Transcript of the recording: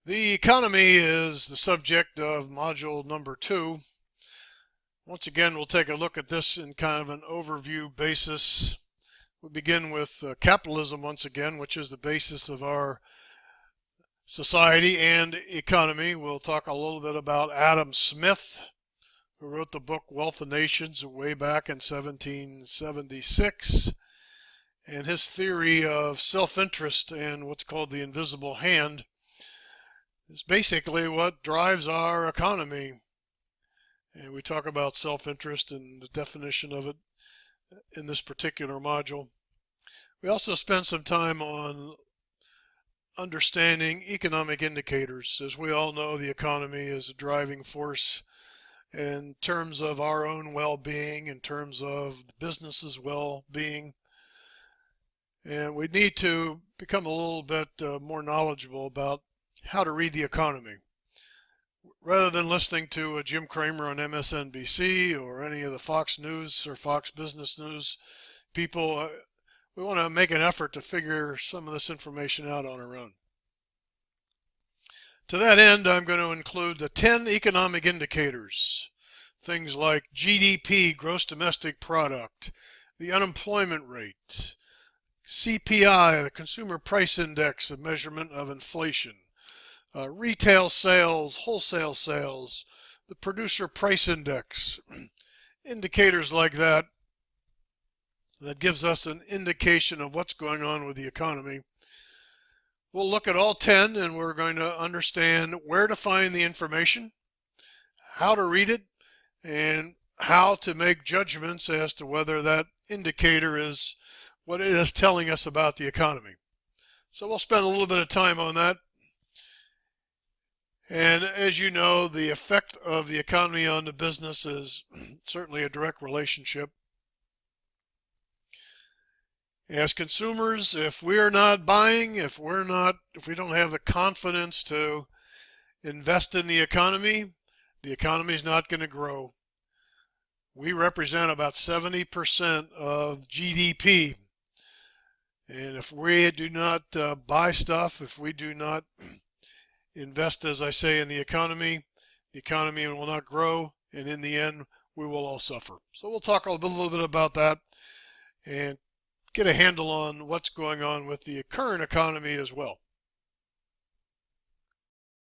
The economy is the subject of module number 2. Once again, we'll take a look at this in kind of an overview basis. We'll begin with capitalism once again, which is the basis of our society and economy. We'll talk a little bit about Adam Smith, who wrote the book Wealth of Nations way back in 1776, and his theory of self-interest and what's called the invisible hand is basically what drives our economy. And we talk about self-interest and the definition of it in this particular module. We also spend some time on understanding economic indicators. As we all know, the economy is a driving force in terms of our own well-being, in terms of the business's well-being. And we need to become a little bit more knowledgeable about how to read the economy. Rather than listening to Jim Cramer on MSNBC or any of the Fox News or Fox Business News people, we want to make an effort to figure some of this information out on our own. To that end, I'm going to include the 10 economic indicators, things like GDP, gross domestic product, the unemployment rate, CPI, the Consumer Price Index, a measurement of inflation, retail sales, wholesale sales, the Producer Price Index, indicators like that gives us an indication of what's going on with the economy. We'll look at all 10 and we're going to understand where to find the information, how to read it, and how to make judgments as to whether that indicator is what it is telling us about the economy. So we'll spend a little bit of time on that. And as you know, the effect of the economy on the business is certainly a direct relationship. As consumers, if we're not buying, if we don't have the confidence to invest in the economy is not going to grow. We represent about 70% of GDP. And if we do not buy stuff, if we do not invest, as I say, in the economy will not grow, and in the end, we will all suffer. So we'll talk a little bit about that and get a handle on what's going on with the current economy as well.